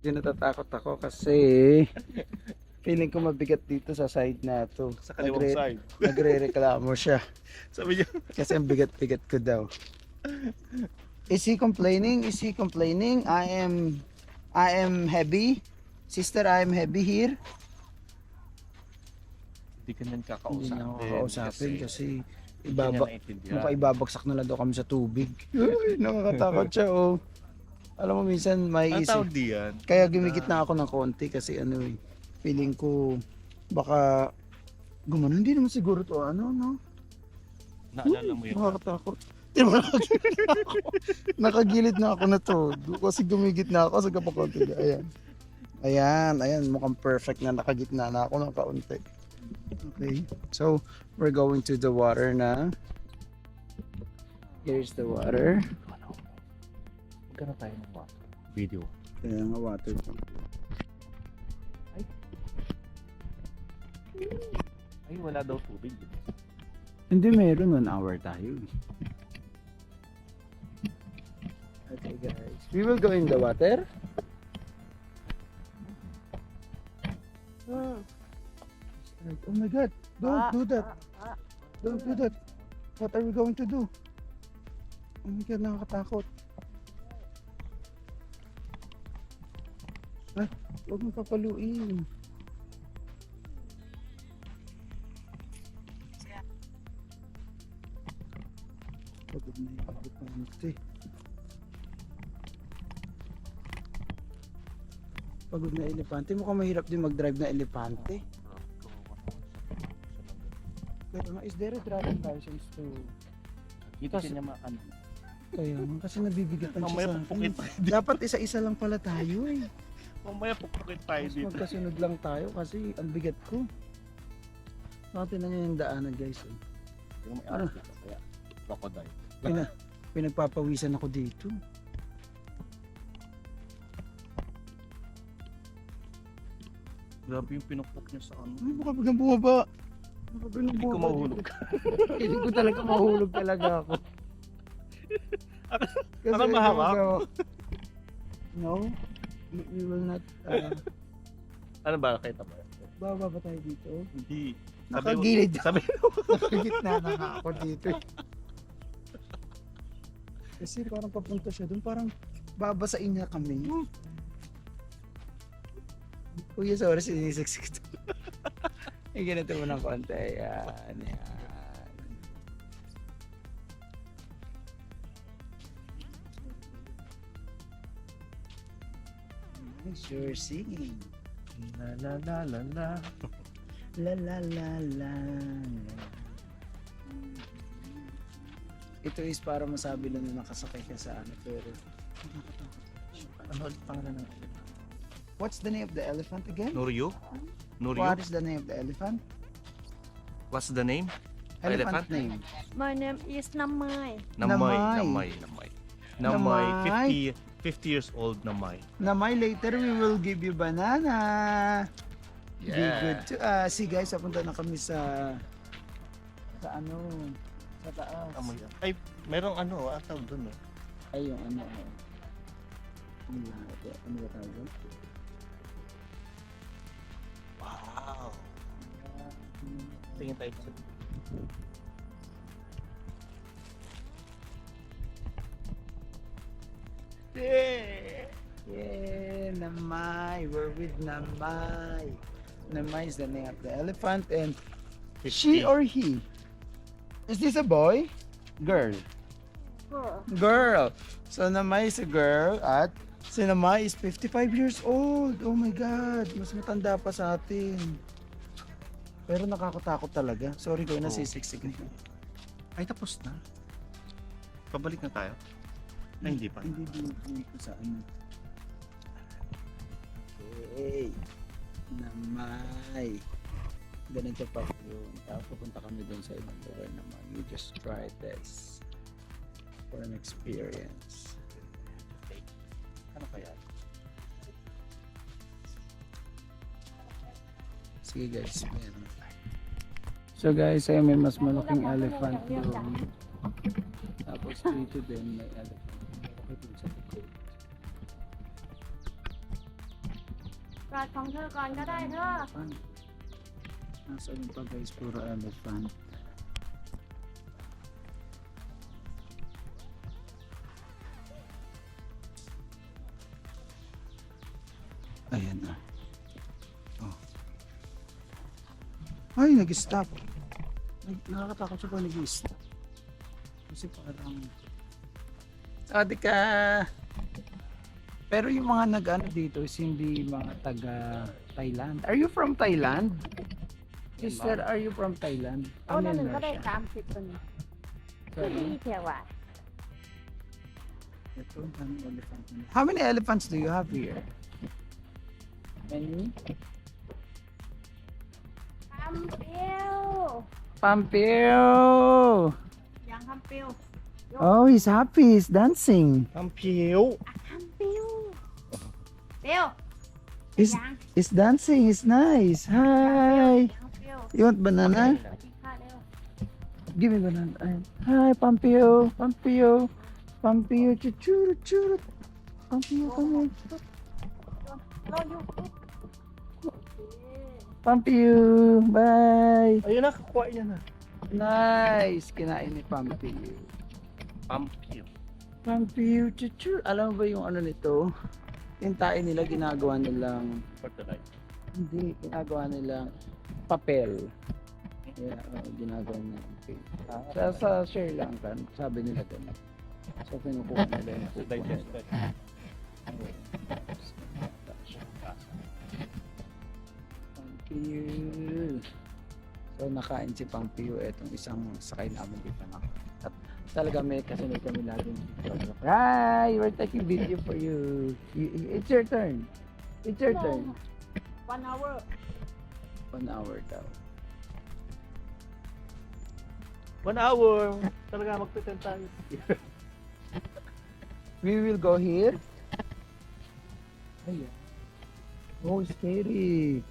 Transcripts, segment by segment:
Medyo natatakot ako kasi feeling ko mabigat dito sa side na to. Sa kaliwang side. Nagre-reklamo siya Sabi niya, kasi ang bigat-bigat ko daw. Is he complaining? Is he complaining? I am heavy. Sister, I am heavy here. hindi ka niyan Hindi kakausapin. na ako kakausapin kasi hindi niya ibaba, naintindihan. mukha ibabagsak na lang daw kami sa tubig. Uy, nakakatakot siya oh. Alam mo minsan may Ang isip. tawag diyan. Kaya gumigit na ako ng konti kasi ano eh, feeling ko baka gumano. Hindi naman siguro to ano, no? Naalala mo yun. Nakakatakot. Di ba nakagilid na ako? Nakagilid na ako na to. Kasi gumigit na ako sa kapakonti. Ayan. Ayan. Mukhang perfect na nakagitna na ako ng kaunti. Okay. So, we're going to the water na. Here's the water. Magkano tayo ng water? Video. Kaya nga water to. Ay, wala daw tubig. Hindi, meron 1 hour tayo. Okay guys, we will go in the water. Oh my god, don't do that. Don't do that. What are we going to do? Oh my god, nakakatakot. Ah, huwag mo papaluin. Pagod na yung elepante. Pagod na elepante. Mukhang mahirap din mag-drive na elepante. Pero nga, is there a driving license to... Dito Kasi- siya ano. Kaya nga, kasi nabibigatan siya Mamaya sa akin. pupukit tayo. Dapat isa-isa lang pala tayo eh. Mamaya pupukit tayo Mas dito. magkasunod lang tayo kasi ang bigat ko. Natin na niya yung daanan guys. Eh. Yung may aras dito. Kaya, crocodile. Pinagpapawisan ako dito. Grabe yung pinukpok niya sa ano. Ay, baka biglang bumaba. Baka biglang Hindi ko bumaba. mahulog. Feeling ko talaga mahulog talaga ako. Kasi Ano mahawak? No, we will not. Ano ba? Nakita mo? Bababa ba tayo dito? Hindi. Nakagilid. Sabi Nakagitna na nga ako dito. Kasi parang papunta siya doon, parang babasain niya kami. Kuya, sorry, sinisiksik to. Ay, ganito mo ng konti. Ayan. Nice, you're singing. La la la la la. La la la la. Ito is para masabi lang na nakasakay ka sa ano, pero Ano ulit pangalan ng what's the name of the elephant again? Noryo? Noryo? What is the name of the elephant? What's the name? Elephant Elephant? name. My name is Namai. Namay. Namay. Namay. Namay. 50 years old Namay. Na may later we will give you banana. Be good to see guys, papunta na kami sa ano, sa taas. Amoy. Ay, merong ano, tawag doon eh. Ay, yung ano. Ano ba tawag doon? Wow. Tingin tayo sa Yeah, Namay. We're with Namay. Namay is the name of the elephant, and she or he? Is this a boy? Girl. Girl. So Namay is a girl at si Namay is 55 years old. Oh my God. Mas matanda pa sa atin. Pero nakakatakot talaga. Sorry ko, nasisiksik na. Ay, tapos na. Pabalik na tayo. Ay, hindi pa. Hindi dito sa ano. Okay. Namay. Ganito pa yun. Tapos pupunta kami dun sa ibang lugar naman. We just try this for an experience. Ano kaya? Sige guys, meron. So guys, ay may mas malaking elephant doon. Tapos dito din may elephant. Okay, dun sa likod. กอดของเธอก่อนก็ได้เธอ Elephant. Nasa ulo pa guys, puro elephant. Ayan na. Oh. Ay, nag-stop. Nakakatakot siya pa nag-stop. Kasi parang... Ate ka! Pero yung mga nag-ano dito is hindi mga taga Thailand. Are you from Thailand? Sister, are you from Thailand? เอาหนึ่งก็ได้ Russia. 30ตัวนี้ Sorry. ดีเทียวอ่ะ Ito, ang daming elephant na. How many elephants do you have here? Many? คำเปียว Pampeo! ยังคำเปียว Oh, he's happy. He's dancing. ทำผิว คำเปียวเปียว He's, ยัง he's dancing. He's nice. Hi. ยังเปียว You want banana? สวัสดีค่ะเร็ว Give me banana. Ayan. Hi, Pampeo. Pampeo. Pampeo. Chuchuru. Churu. Pampeo, come here. รออยู่ Pampeo. Bye. Ayun na, kakuha niya na. Nice. Kinain ni Pampeo. ปั๊มผิว Pampeo. Chuchur. Alam mo ba yung ano nito? Yung tae nila ginagawa nilang fertilizer. hindi, ginagawa nilang papel. Yeah, ginagawa nila. Okay. Sa Sri Lanka, sabi nila ganun. So, kinukuha nila yung So digested. Pampeo. So, nakain si Pampeo. Itong isang sakay namin dito na. At talaga may kasunod kami laging video. Hi! We're taking video for you. It's your turn. It's your turn. 1 hour 1 hour daw. 1 hour. Talaga magpitend tayo. We will go here. Ayan. Oh, scary.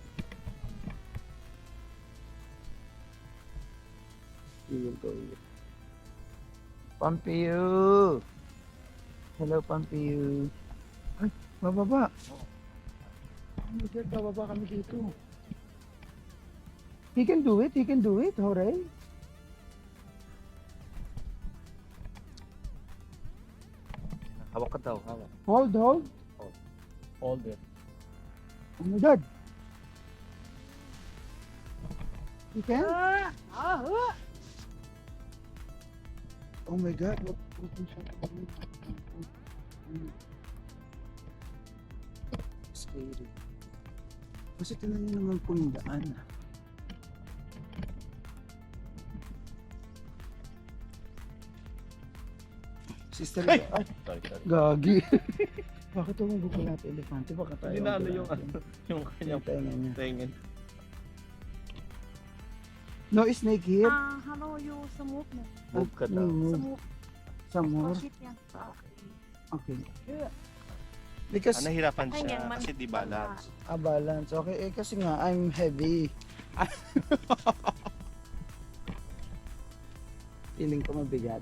We will go here. Pampeo. Hello, Pampeo. Ay, bababa. Oh my God, bababa kami dito. He can do it. He can do it. Hooray. Hawak ka daw, hawak. Hold, hold. Hold it. Oh my God. You can? Oh my God. Scary. Kasi tingnan niyo naman po yung daan. Sister, Ay! ay, Sorry, sorry. gagi. Bakit tumugog ko natin elefante? Baka tayo. Hindi na ano ang yung natin. yung kanyang Yung tenga niya. tingin. No snake here? hello you smooth mo Move ka daw. smooth Some more? shit yan Okay. Because, Nahirapan Ay, siya yan man. kasi di balance. balance. Okay, eh, kasi nga, I'm heavy. Feeling ko mabigat.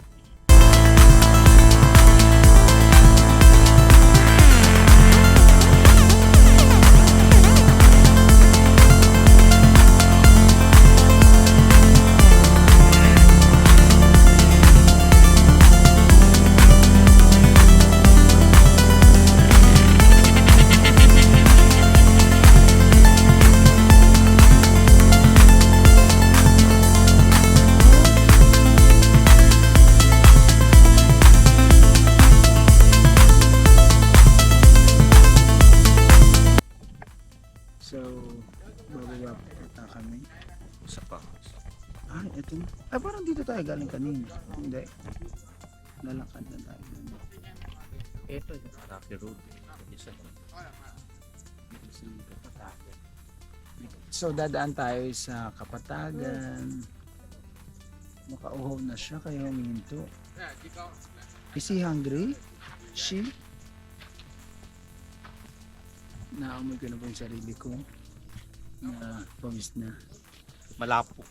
So, bababa pa kami. Isa pa. Ay, eto na. Ay, parang dito tayo galing kanina. Hindi. Lalakad na tayo. Ito yung Rocky Road. Isa. So, dadaan tayo sa Kapatagan. Nakauhaw na siya, kaya huminto. Is he hungry? She? Naamoy ko na po yung sarili ko. Na pawis na. Malapot.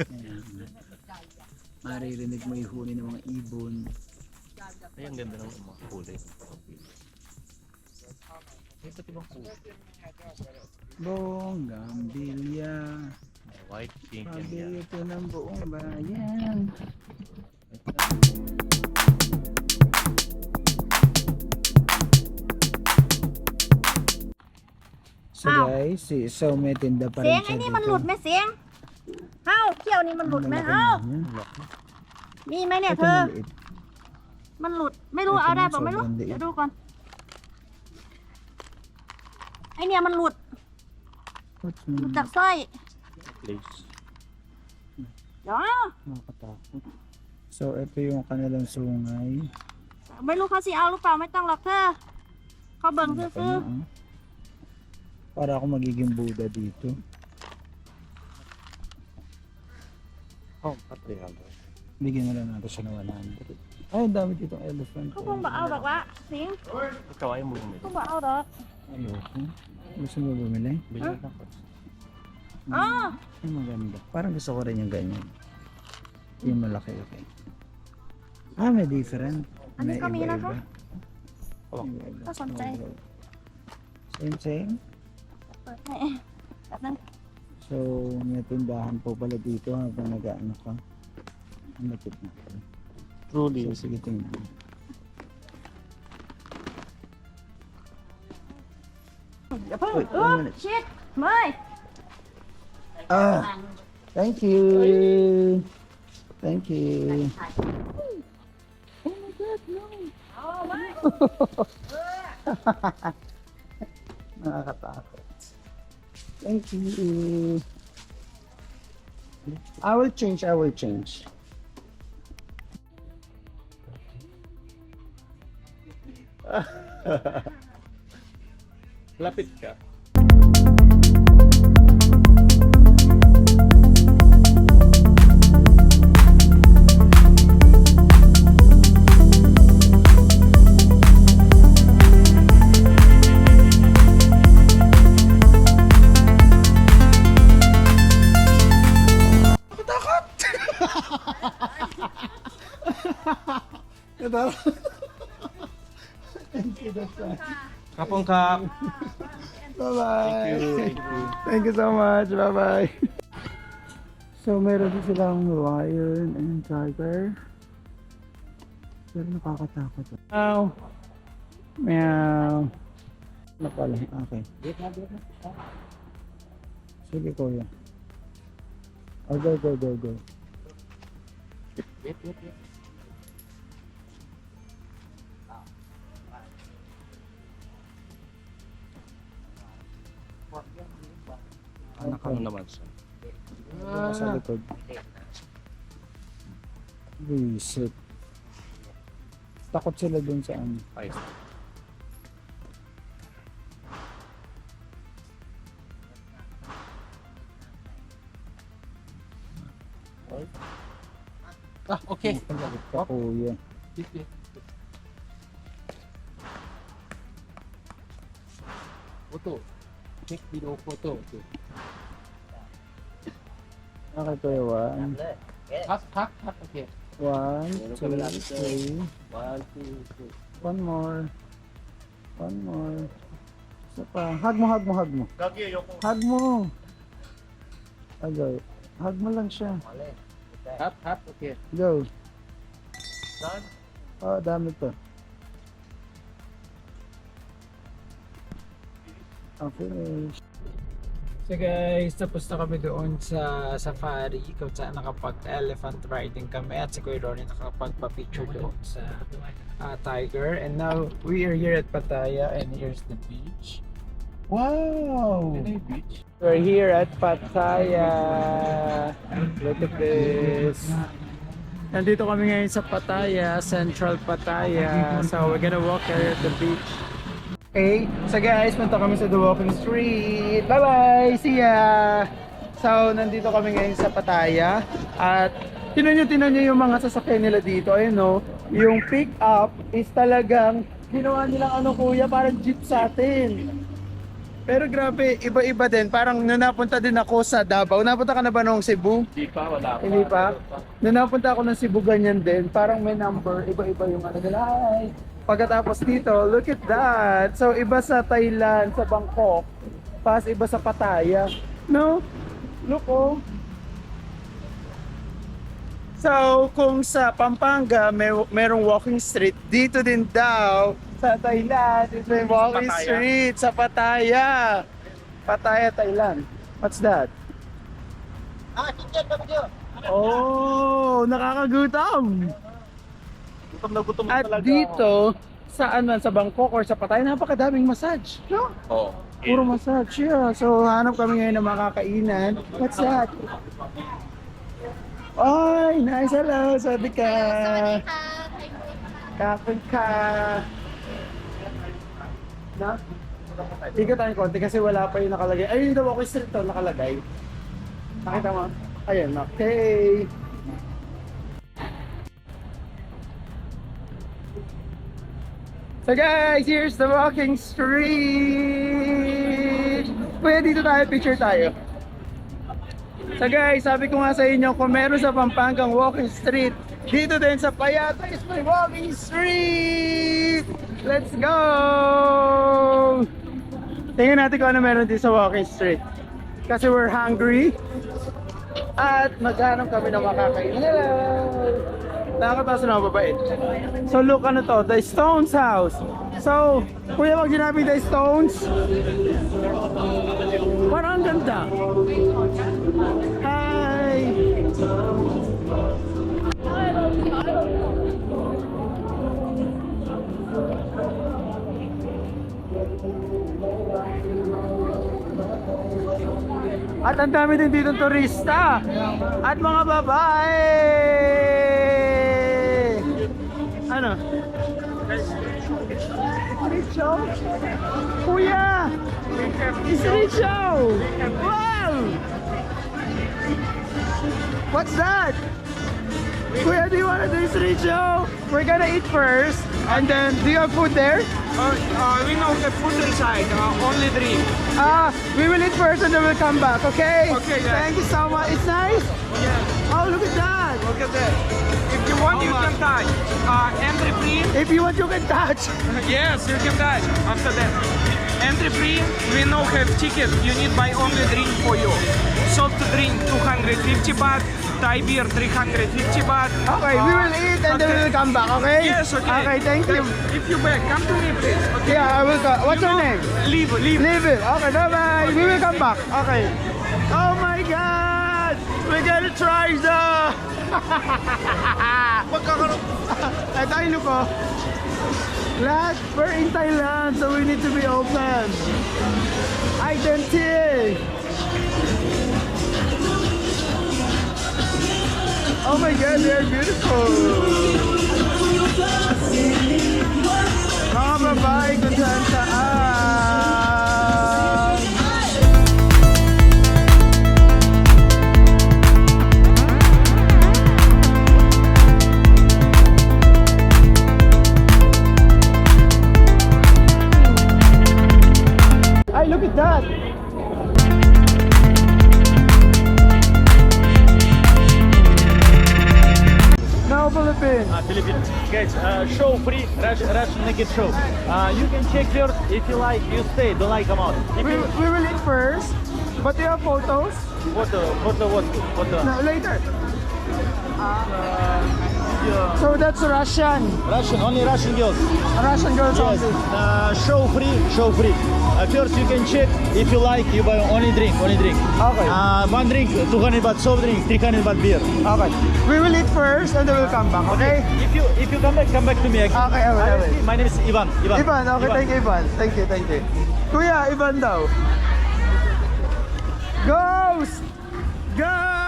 Ayan. Maririnig mo yung huni ng mga ibon. Ay, ang ganda ng mga kulay. Ito ibang kulay. Bonggambilya. White, pink, and Pabili yellow. ito ng buong bayan. So guys, so may tinda pa เสีย rin ง siya ไอ้ dito. นี่มันหลุดไหมเสียงเฮ้าเขี้ยวนี่มันหลุดไหม Malaki เฮ้า na yan. มีไหมเนี่ย Ito เธอ maliit. มันหลุดไม่รู้ ไอ้ เอาได้ ตัว ป่ะ นี้ ไม่รู้ sobrang liit เดี๋ยวดูก่อนไอเนี่ยมันหลุด What's หลุด name? จากสร้อย Place. เดี๋ยว Nakakatakot. So ito yung kanilang sungay. ไม่รู้เขาสิเอาหรือเปล่าไม่ต้องหรอกเธอเขาเบิ่ง Ang laki ซื้อ na, ah. Para ako magiging Buddha dito. Oh, at 300. Bigyan na lang natin siya ng 100. Ay, ang dami ditong elephant. ๆเขาคงบอกเอาดอกละสิง Ikaw ayaw mo bumili. เขาบอกเอาดอก Ayoko. Gusto mo bumili? Bili na ako. อ๋อ Ay, maganda. Parang gusto ko rin yung ganyan. Yung malaki, okay. Ah, may different. Ano kami na to? Iba-iba. ก็สนใจ Same. เปิดให้แบบนั้น So, may tindahan po pala dito habang nag-ano ka. Ang lapit na. Truly. So, sige tingnan.อย่าเพิ่ง Wait, อึ๊ one บ minute. ชิดเมย Ah, thank you. Thank you. เอาไม่ Nakakatakot. Thank you. I will change. Lapit ka. Thank you, that's right. Kapong kap. Bye-bye. Thank you. Thank you. Thank you so much. Bye-bye. So, meron din silang lion and tiger. Pero nakakatakot. Meow. Meow. Ano pala? Okay. Sige, kuya. Oh, go. Anak ano naman siya. Sa likod. Visit. Takot sila dun sa ano. Ay. Ah, okay. Sa kuya. Photo. Take video photo. Okay, kuya. Hak. Okay. 1, 2, 3. 1, 2, 3. One more. Isa pa. Hug mo. Gagi, ayoko. Hug mo. Okay. Hug mo lang siya. Hap, okay. Go. Done? Oh, dami to. Okay. So guys, tapos na kami doon sa safari kung saan nakapag-elephant riding kami at si Kuya Ronnie nakapagpa-picture doon sa tiger. And now, we are here at Pattaya and here's the beach. Wow! Beach? We're here at Pattaya. Look at this. Nandito kami ngayon sa Pattaya, Central Pattaya. So we're gonna walk here at the beach. Okay, so guys, punta kami sa The Walking Street. Bye-bye! See ya! So, nandito kami ngayon sa Pattaya. At tinan nyo yung mga sasakyan nila dito. Ayun no, yung pick up is talagang ginawa nilang ano kuya, parang jeep sa atin. Pero grabe, iba-iba din. Parang nung napunta din ako sa Davao. Napunta ka na ba nung Cebu? Hindi pa, wala pa. Hindi pa? Nung napunta ako ng Cebu, ganyan din. Parang may number, iba-iba yung ano nila. Hi! Pagkatapos dito, look at that. So, iba sa Thailand, sa Bangkok. Pas iba sa Pattaya. No? Look, oh. So, kung sa Pampanga merong walking street, dito din daw sa Thailand, may walking Pattaya. street sa Pattaya. Pattaya, Thailand. What's that? Oh, nakakagutom. Gutom na gutom At talaga. dito, saan man, sa Bangkok or sa Pattaya, napakadaming massage. No? Oh. Puro massage, yeah. So, hanap kami ngayon ng makakainan. What's that? Ay, nice. Hello. Sabi ka. Kapag ka. Na? Ikot tayo konti kasi wala pa yung nakalagay. Ayun daw ako street to nakalagay. Nakita mo? Ayun, okay. So guys, here's the walking street. Kuya, dito tayo, picture tayo. So guys, sabi ko nga sa inyo, kung meron sa Pampangang walking street, dito din sa Payata is my walking street! Let's go! Tingnan natin kung ano meron dito sa walking street. Kasi we're hungry. At maghanap kami ng makakain. Hello! Nakakataas na mababait. So look, ano to? The Stones house. So, kuya, wag ginamit the Stones. Parang ang ganda. Hi! At ang dami din dito turista at mga babae. Ano? Street show? Kuya! Street show! Wow! What's that? Kuya, do you want to do street show? We're gonna eat first and then, do you have food there? We don't have food inside, only drink. We will eat first and then we'll come back, okay? Okay, guys. Thank you so much. It's nice? Yeah, Oh, look at that. look at that. If you want, you can touch. Entry free. If you want, you can touch. Yes, you can touch. After that, entry free. We now have ticket. You need buy only drink for you. Soft drink 250 baht. Thai beer 350 baht. Okay, we will eat and then we will come back, okay? Yes, okay. Okay, thank you. If you back, come to me, please. Okay. Yeah, I will come. What's your name? Leave. Leave it. Okay, bye-bye. We will come back. Okay. Oh my God! We're gonna try the... Ito ay look oh. Lahat, we're in Thailand, so we need to be open. Identity! Oh my God, they are beautiful! Mga babae kung saan saan. Ay, look at that! Now Philippines. Philippines. Guys, show free, Russian naked show. You can check first. If you like, you stay. Don't like, come out. If We, you, we will eat first, but you have photos? what? No, later. Yeah. So that's Russian. Russian, only Russian girls. Russian girls Yes. only. Show free, show free. First you can check. If you like, you buy only drink, only drink. Okay. One drink, 200 baht soft drink, 300 baht beer. Okay. We will eat first and then we'll come back, okay? If you come back to me. Again. Okay, I will. My name is Ivan. Ivan, okay, thank you, Ivan. Thank you, thank you. Kuya, Ivan daw. Ghost! Ghost!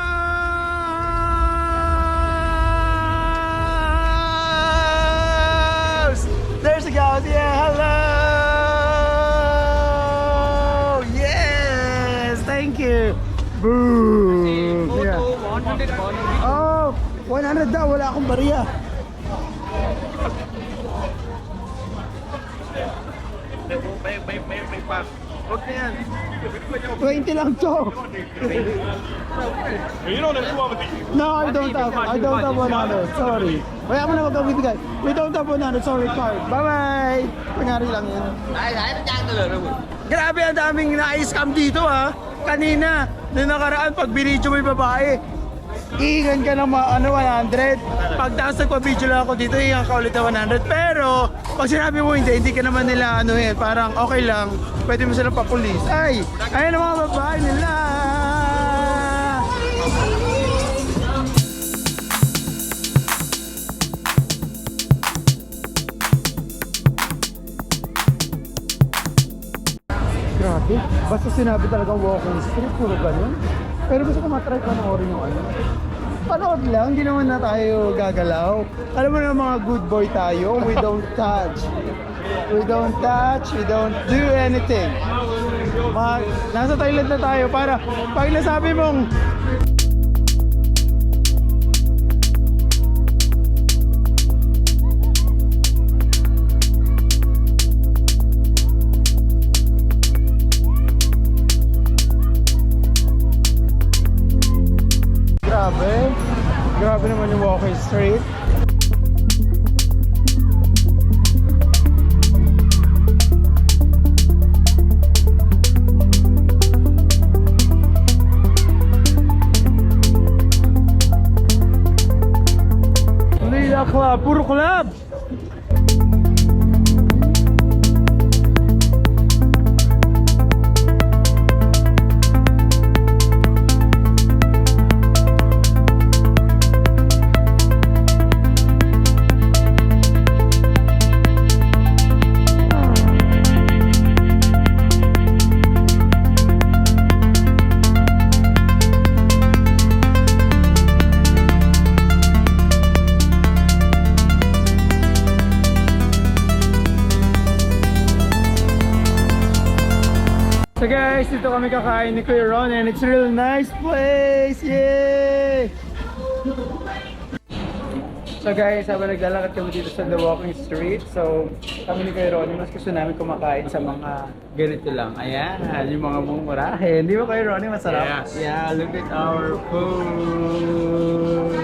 There's a ghost, yeah, hello! Yes, thank you. Boom! Yeah. Oh, 100 daw, wala akong bariya. May pass. Huwag na yan. 20 lang to. No, I don't have 100. Sorry. Kaya mo na magkabibigay. We don't have 100. Sorry, card. Bye-bye. Pangari lang yan. Grabe, ang daming na-scam dito ha. Kanina, na nakaraan, pag binidyo mo yung babae, iingan ka ng 100. Pagtaas nagpa-video lang ako dito, iingan ka ulit ng 100. Pero, pag sinabi mo hindi ka naman nila parang okay lang, pwede mo silang papulis. Ay, ayun ang mga babae nila. Grabe, basta sinabi talaga walking street, puro ganun. Pero gusto ko matry panoorin yung ano. Panood lang, hindi naman na tayo gagalaw. Alam mo na mga good boy tayo, we don't touch. We don't touch, we don't do anything. Nasa Thailand na tayo para pag nasabi mong grabe naman yung walking street. Manila Club, puro club! So guys, dito kami kakain ni Kuya Ron and it's a real nice place! Yay! So guys, habang naglalakad kami dito sa The Walking Street, so kami ni Kuya Ron, mas gusto namin kumakain sa mga ganito lang. Ayan, yung mga mumurahin. Di ba Kuya Ron, masarap? Yes. Yeah, look at our food!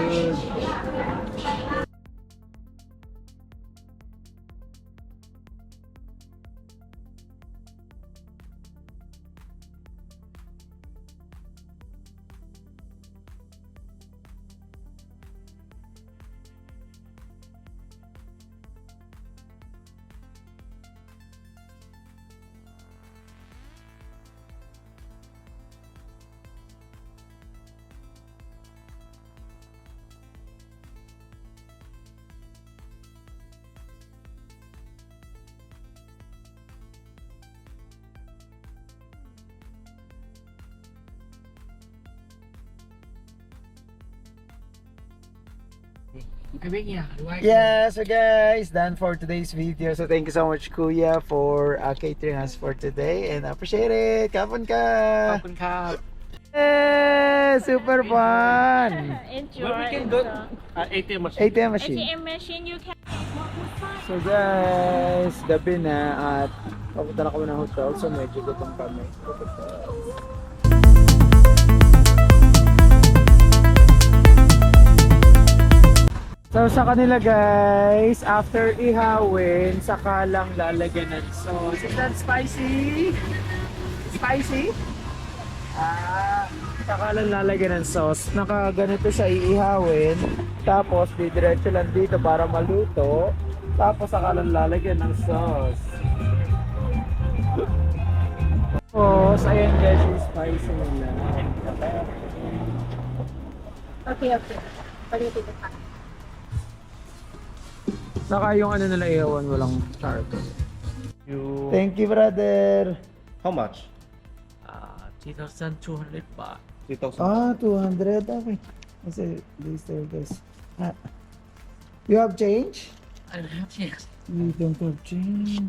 Yeah, so guys, done for today's video. So thank you so much Kuya for catering us for today and appreciate it. Kapon ka! Kapon ka. Yeah, super fun! Enjoy. But we can go ATM machine. ATM machine. ATM machine, you can. So guys, gabi na at papunta na kami ng hotel. So medyo gutom kami. So sa kanila guys, after ihawin, saka lang lalagyan ng sauce. Is that spicy? Spicy? Saka lang lalagyan ng sauce. Nakaganito siya iihawin. Tapos didiretso lang dito para maluto. Tapos saka lang lalagyan ng sauce. Tapos ayan guys, yung spicy nila. Okay, okay. Palitin ko pa. Saka yung ano nila ihawan, walang charcoal. You... Thank you brother. How much? 3,200 baht. 3,000. 200. Okay. Kasi they serve this. You have change? I have yes. You don't have change.